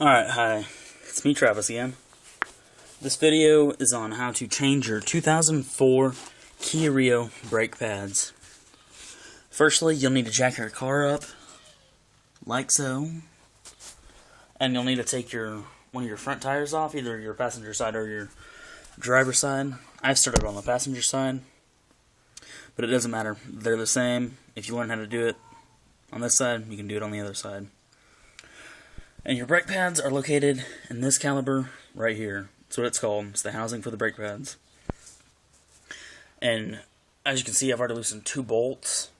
Alright, hi. It's me, Travis, again. This video is on how to change your 2004 Kia Rio brake pads. Firstly, you'll need to jack your car up, like so. And you'll need to take one of your front tires off, either your passenger side or your driver's side. I've started on the passenger side, but it doesn't matter. They're the same. If you learn how to do it on this side, you can do it on the other side. And your brake pads are located in this caliper right here. That's what it's called. It's the housing for the brake pads. And as you can see, I've already loosened 2 bolts.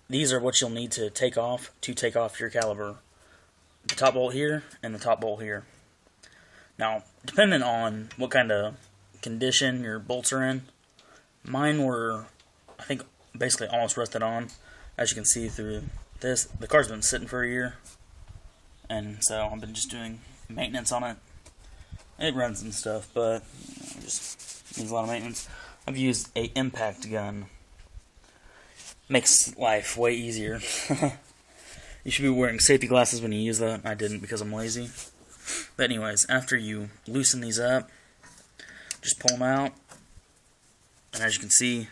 These are what you'll need to take off your caliper. The top bolt here and the top bolt here. Now, depending on what kind of condition your bolts are in, mine were, I think, basically almost rusted on. As you can see through this, the car's been sitting for a year. And so I've been just doing maintenance on it. It runs and stuff, but it just needs a lot of maintenance. I've used a impact gun. Makes life way easier. You should be wearing safety glasses when you use that. I didn't because I'm lazy. But anyways, after you loosen these up, just pull them out. And as you can see,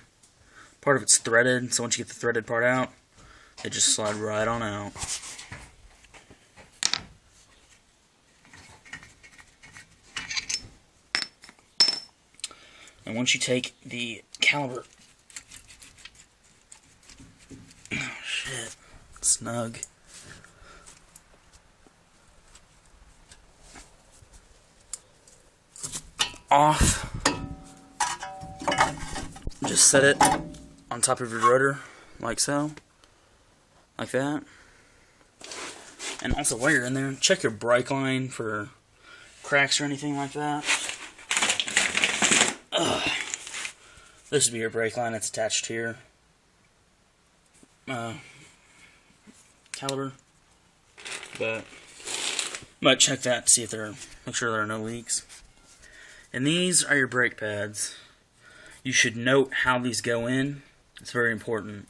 part of it's threaded. So once you get the threaded part out, it just slides right on out. And once you take the caliper, oh shit, snug. Off, just set it on top of your rotor, like so, like that. And also while you're in there, check your brake line for cracks or anything like that. This would be your brake line that's attached to your caliper, but check that to see if make sure there are no leaks. And these are your brake pads. You should note how these go in. It's very important.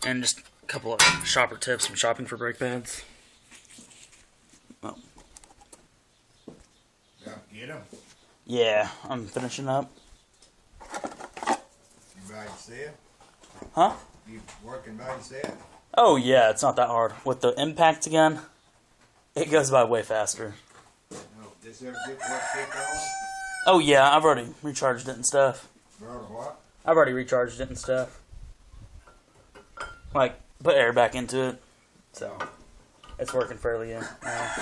And just a couple of shopper tips from shopping for brake pads. Oh. Yeah, get them. Yeah, I'm finishing up. You by yourself? Huh? You working by yourself? Oh yeah, it's not that hard. With the impact gun, it goes by way faster. No, this ever get work kicked on? Oh yeah, I've already recharged it and stuff. What? I've already recharged it and stuff. Like, put air back into it. So, it's working fairly good now.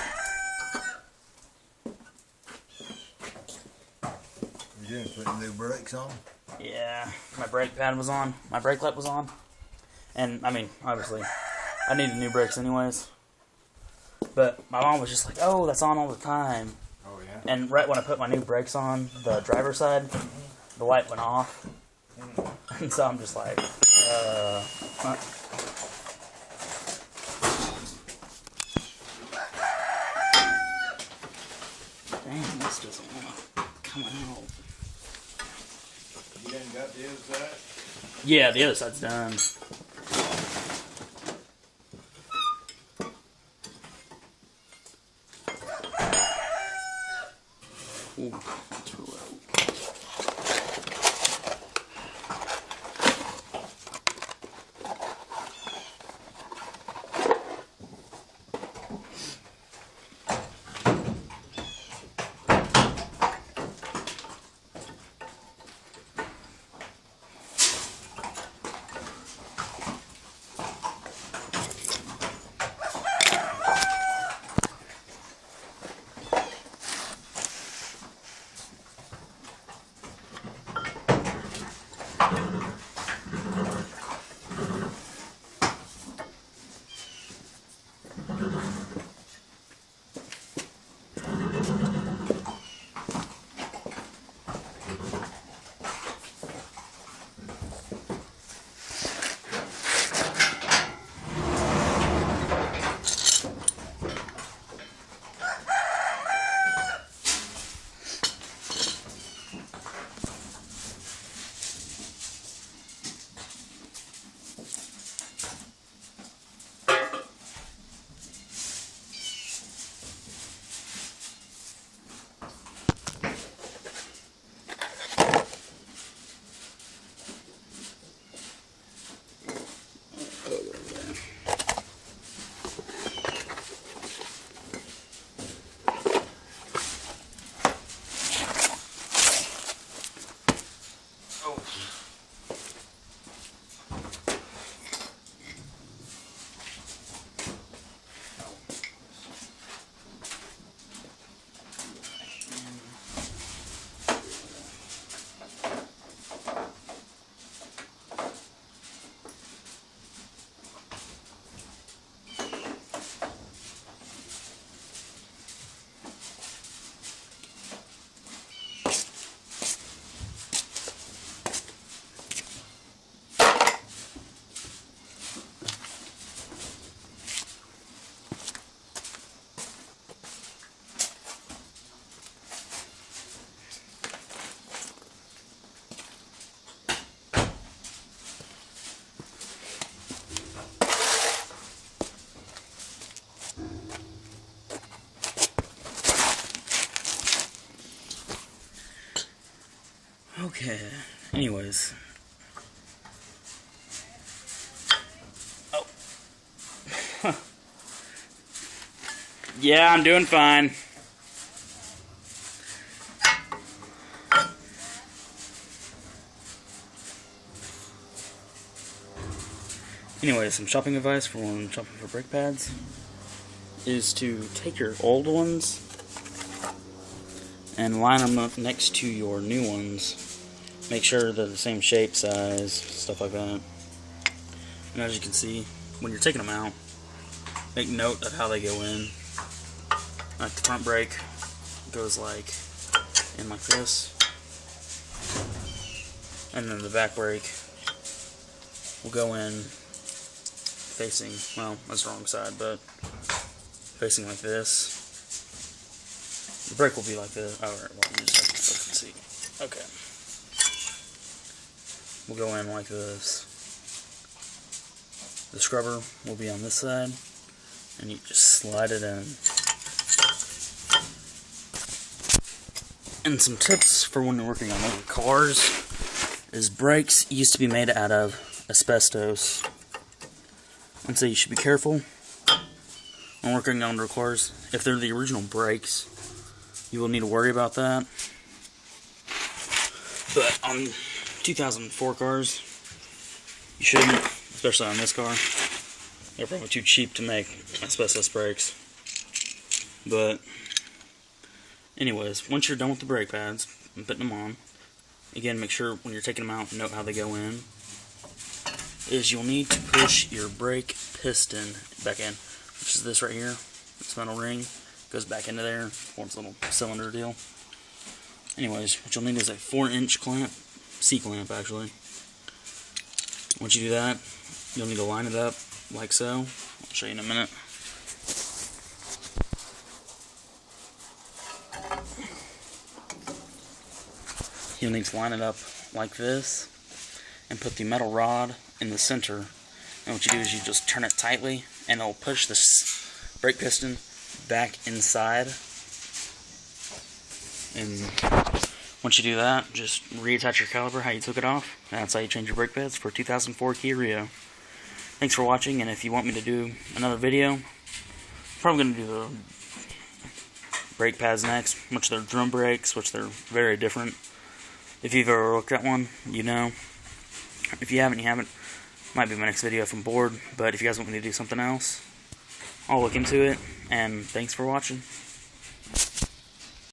You didn't put new brakes on? Yeah, my brake pad was on. My brake light was on. And, I mean, obviously, I needed new brakes anyways. But my mom was just like, oh, that's on all the time. Oh, yeah? And right when I put my new brakes on, the driver's side, the light went off. And so I'm just like, Damn, this doesn't want to come out. You didn't got the other side? Yeah, the other side's done. Ooh, that's real low. Okay, anyways. Oh. Yeah, I'm doing fine. Anyways, some shopping advice for when shopping for brake pads is to take your old ones and line them up next to your new ones. Make sure they're the same shape, size, stuff like that. And as you can see, when you're taking them out, make note of how they go in. Like the front brake goes like in like this, and then the back brake will go in facing, well, that's the wrong side, but facing like this. The brake will be like this. Oh, alright, well, let me just so I can see. Okay. We'll go in like this. The scrubber will be on this side, and you just slide it in. And some tips for when you're working on older cars is brakes used to be made out of asbestos. And so you should be careful when working on older cars. If they're the original brakes, you will need to worry about that. But on 2004 cars, you shouldn't, especially on this car. They're probably too cheap to make asbestos brakes. But anyways, once you're done with the brake pads and putting them on, again, make sure when you're taking them out, note how they go in, is you'll need to push your brake piston back in, which is this right here. This metal ring goes back into there, forms a little cylinder deal. Anyways, what you'll need is a 4-inch clamp, C-clamp actually. Once you do that, you'll need to line it up like so. I'll show you in a minute. You'll need to line it up like this and put the metal rod in the center. And what you do is you just turn it tightly and it'll push this brake piston back inside. And once you do that, just reattach your caliper how you took it off. That's how you change your brake pads for 2004 Kia Rio. Thanks for watching, and if you want me to do another video, I'm probably going to do the brake pads next, which they're drum brakes, which they're very different. If you've ever looked at one, you know. If you haven't. Might be my next video if I'm bored, but if you guys want me to do something else, I'll look into it, and thanks for watching.